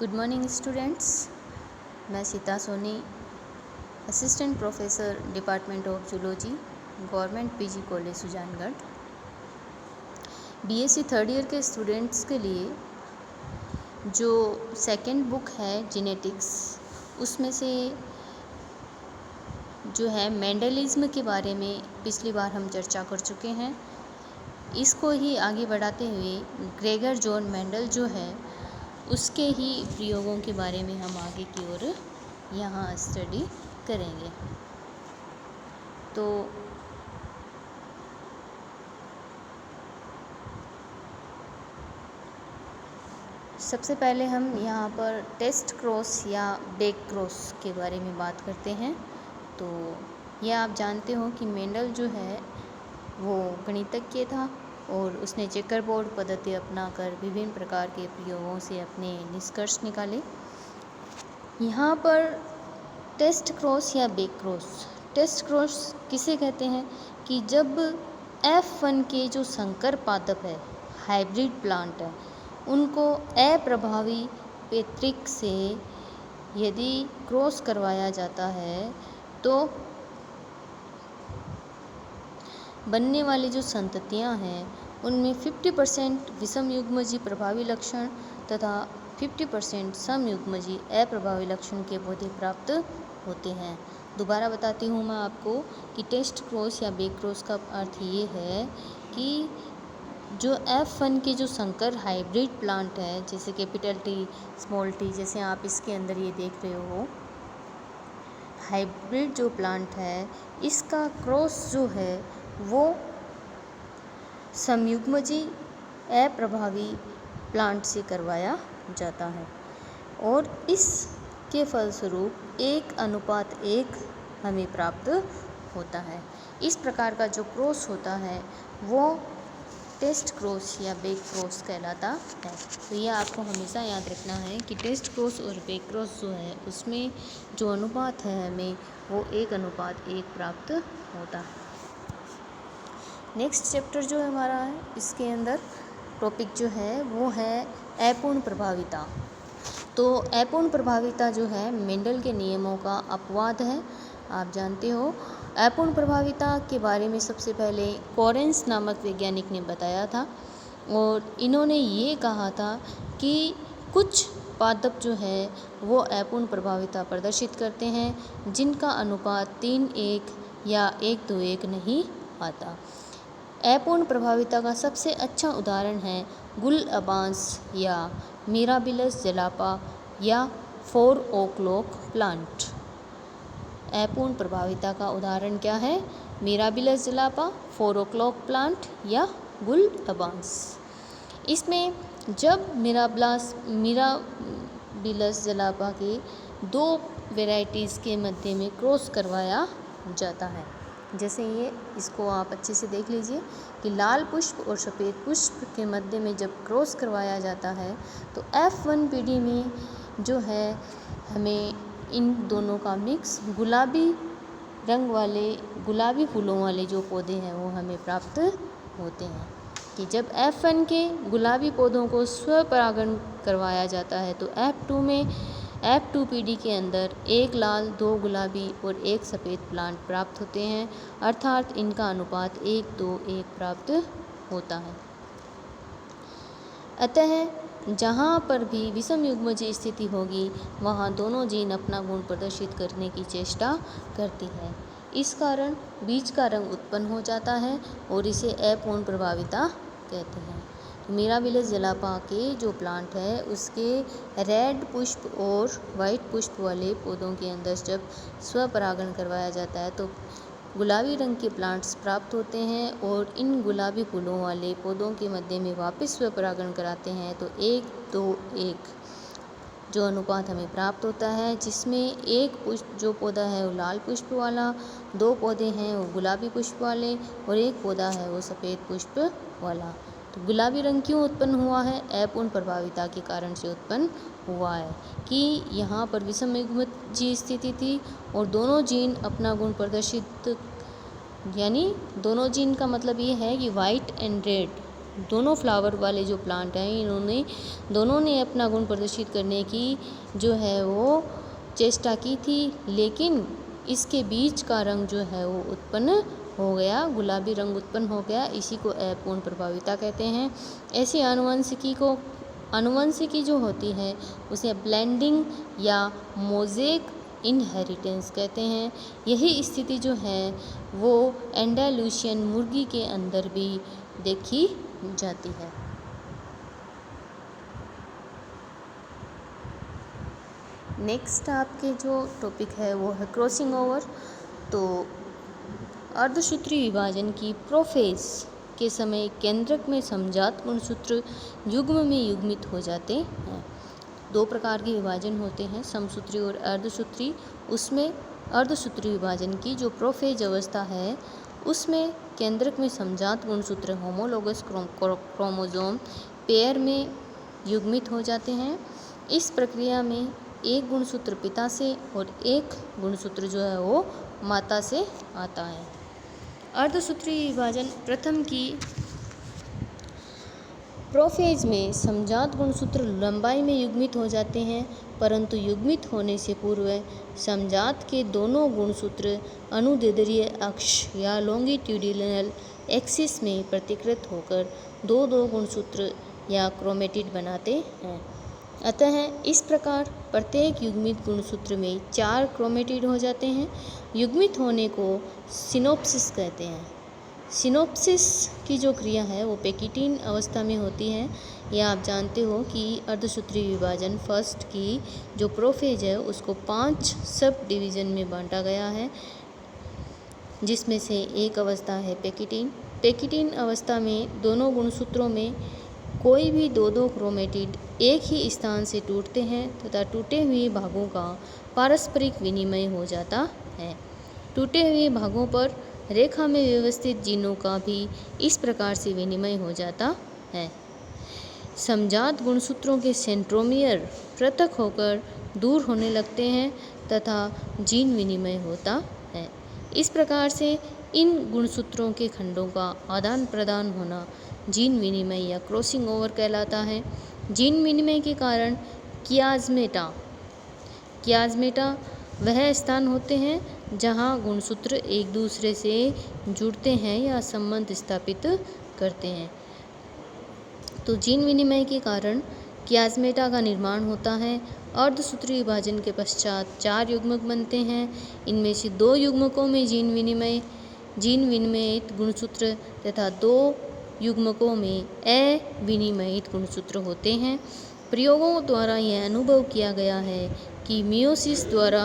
Good morning students. मैं Sita Soni, assistant professor department of zoology, government PG college Sujangarh. BSc third year के students के लिए जो सेकंड बुक है जेनेटिक्स, उसमें से जो है मेंडलिज्म के बारे में पिछली बार हम चर्चा कर चुके हैं। इसको ही आगे बढ़ाते हुए ग्रेगर जॉन मेंडल जो है उसके ही प्रयोगों के बारे में हम आगे की ओर यहाँ स्टडी करेंगे। तो सबसे पहले हम यहाँ पर टेस्ट क्रॉस या बैक क्रॉस के बारे में बात करते हैं। तो यह आप जानते हो कि मेंडल जो है वो गणितज्ञ था और उसने चेकर बोर्ड पद्धति अपनाकर विभिन्न प्रकार के प्रयोगों से अपने निष्कर्ष निकाले। यहाँ पर टेस्ट क्रॉस या बैक क्रॉस, टेस्ट क्रॉस किसे कहते हैं कि जब F1 के जो संकर पादप है, हाइब्रिड प्लांट है, उनको अप्रभावी पैतृक से यदि क्रॉस करवाया जाता है तो बनने वाली जो संततियां हैं उनमें 50% विषम युग्मजीय प्रभावी लक्षण तथा 50% सम युग्मजीय अप्रभावी लक्षण के पौधे प्राप्त होते हैं। दोबारा बताती हूँ मैं आपको कि टेस्ट क्रॉस या बैक क्रॉस का अर्थ ये है कि जो F1 के जो संकर हाइब्रिड प्लांट है, जैसे कैपिटल टी, स्मॉल टी, जैसे आप इसके अंदर ये देख रहे हो, हाइब्रिड जो प्लांट है इसका क्रॉस जो है वो समयुग्मजीय अप्रभावी प्लांट से करवाया जाता है और इसके फलस्वरूप 1:1 हमें प्राप्त होता है। इस प्रकार का जो क्रॉस होता है वो टेस्ट क्रॉस या बैक क्रॉस कहलाता है। तो यह आपको हमेशा याद रखना है कि टेस्ट क्रॉस और बैक क्रॉस जो है उसमें जो अनुपात है हमें वो 1:1 प्राप्त होता है। नेक्स्ट चैप्टर जो हमारा है इसके अंदर टॉपिक जो है वो है अपूर्ण प्रभाविता। तो अपूर्ण प्रभाविता जो है मेंडल के नियमों का अपवाद है। आप जानते हो अपूर्ण प्रभाविता के बारे में सबसे पहले कोरेंस नामक वैज्ञानिक ने बताया था और इन्होंने ये कहा था कि कुछ पादप जो है वो अपूर्ण प्रभाविता प्रदर्शित करते हैं जिनका अनुपात 3:1 या 1:1 नहीं आता। अपूर्ण प्रभाविता का सबसे अच्छा उदाहरण है गुलअबांस या मिराबिलस जलापा या 4 o'clock प्लांट। अपूर्ण प्रभाविता का उदाहरण क्या है? मिराबिलस जलापा, 4 o'clock प्लांट या गुलअबांस। इसमें जब मिराबिलस जलापा के 2 वेराइटीज़ के मध्य में क्रॉस करवाया जाता है, जैसे ये इसको आप अच्छे से देख लीजिए कि लाल पुष्प और सफ़ेद पुष्प के मध्य में जब क्रॉस करवाया जाता है तो F1 पीढ़ी में जो है हमें इन दोनों का मिक्स गुलाबी रंग वाले, गुलाबी फूलों वाले जो पौधे हैं वो हमें प्राप्त होते हैं। कि जब F1 के गुलाबी पौधों को स्वपरागण करवाया जाता है तो F2 पीढ़ी के अंदर 1 लाल, 2 गुलाबी और 1 सफ़ेद प्लांट प्राप्त होते हैं, अर्थात इनका अनुपात 1:1 प्राप्त होता है। अतः जहाँ पर भी विषम युग्मजीय स्थिति होगी वहाँ दोनों जीन अपना गुण प्रदर्शित करने की चेष्टा करती है। इस कारण बीज का रंग उत्पन्न हो जाता है और इसे अपूर्ण प्रभाविता कहते हैं। मिराबिलस जलापा के जो प्लांट है उसके रेड पुष्प और वाइट पुष्प वाले पौधों के अंदर जब स्वपरागण करवाया जाता है तो गुलाबी रंग के प्लांट्स प्राप्त होते हैं और इन गुलाबी फूलों वाले पौधों के मध्य में वापस स्वपरागण कराते हैं तो 1:1 जो अनुपात हमें प्राप्त होता है, जिसमें एक पुष्प जो पौधा है वो लाल पुष्प वाला, 2 पौधे हैं वो गुलाबी पुष्प वाले और 1 पौधा है वो सफ़ेद पुष्प वाला। तो गुलाबी रंग क्यों उत्पन्न हुआ है? अपूर्ण प्रभाविता के कारण से उत्पन्न हुआ है कि यहाँ पर विषम युग्मजीय स्थिति थी और दोनों जीन अपना गुण प्रदर्शित, यानी दोनों जीन का मतलब ये है कि वाइट एंड रेड दोनों फ्लावर वाले जो प्लांट हैं इन्होंने दोनों ने अपना गुण प्रदर्शित करने की जो है वो चेष्टा की थी, लेकिन इसके बीज का रंग जो है वो उत्पन्न हो गया, गुलाबी रंग उत्पन्न हो गया। इसी को अपूर्ण प्रभाविता कहते हैं। ऐसी आनुवंशिकी जो होती है उसे ब्लेंडिंग या मोज़ेक इनहेरिटेंस कहते हैं। यही स्थिति जो है वो एंडालूसियन मुर्गी के अंदर भी देखी जाती है। नेक्स्ट आपके जो टॉपिक है वो है क्रॉसिंग ओवर। तो अर्धसूत्री विभाजन की प्रोफेज के समय केंद्रक में समजात गुणसूत्र युग्म में युग्मित हो जाते हैं। दो प्रकार के विभाजन होते हैं, समसूत्री और अर्धसूत्री। उसमें अर्धसूत्री विभाजन की जो प्रोफेज अवस्था है उसमें केंद्रक में समजात गुणसूत्र होमोलोगस क्रोमोसोम पेयर में युग्मित हो जाते हैं। इस प्रक्रिया में एक गुणसूत्र पिता से और एक गुणसूत्र जो है वो माता से आता है। अर्धसूत्री विभाजन प्रथम की प्रोफेज में समजात गुणसूत्र लंबाई में युग्मित हो जाते हैं, परंतु युग्मित होने से पूर्व समजात के दोनों गुणसूत्र अनुदैर्ध्य अक्ष या लॉन्गिट्यूडिनल एक्सिस में प्रतिकृत होकर दो गुणसूत्र या क्रोमेटिड बनाते हैं। अतः इस प्रकार प्रत्येक युग्मित गुणसूत्र में 4 क्रोमेटिड हो जाते हैं। युग्मित होने को सिनोप्सिस कहते हैं। सिनोप्सिस की जो क्रिया है वो पेकिटीन अवस्था में होती है। यह आप जानते हो कि अर्धसूत्री विभाजन फर्स्ट की जो प्रोफेज है उसको 5 सब डिवीज़न में बांटा गया है, जिसमें से एक अवस्था है पेकिटीन। पेकिटीन अवस्था में दोनों गुणसूत्रों में कोई भी दो क्रोमेटिड एक ही स्थान से टूटते हैं तथा टूटे हुए भागों का पारस्परिक विनिमय हो जाता है। टूटे हुए भागों पर रेखा में व्यवस्थित जीनों का भी इस प्रकार से विनिमय हो जाता है। समजात गुणसूत्रों के सेंट्रोमियर पृथक होकर दूर होने लगते हैं तथा जीन विनिमय होता है। इस प्रकार से इन गुणसूत्रों के खंडों का आदान प्रदान होना जीन विनिमय या क्रॉसिंग ओवर कहलाता है। जीन विनिमय के कारण कियाज्मेटा वह स्थान होते हैं जहां गुणसूत्र एक दूसरे से जुड़ते हैं या संबंध स्थापित करते हैं। तो जीन विनिमय के कारण कियाज्मेटा का निर्माण होता है। अर्धसूत्री विभाजन के पश्चात 4 युग्मक बनते हैं। इनमें से 2 युग्मकों में जीन विनिमयित गुणसूत्र तथा 2 युग्मकों में अविनिमयित गुणसूत्र होते हैं। प्रयोगों द्वारा यह अनुभव किया गया है कि मियोसिस द्वारा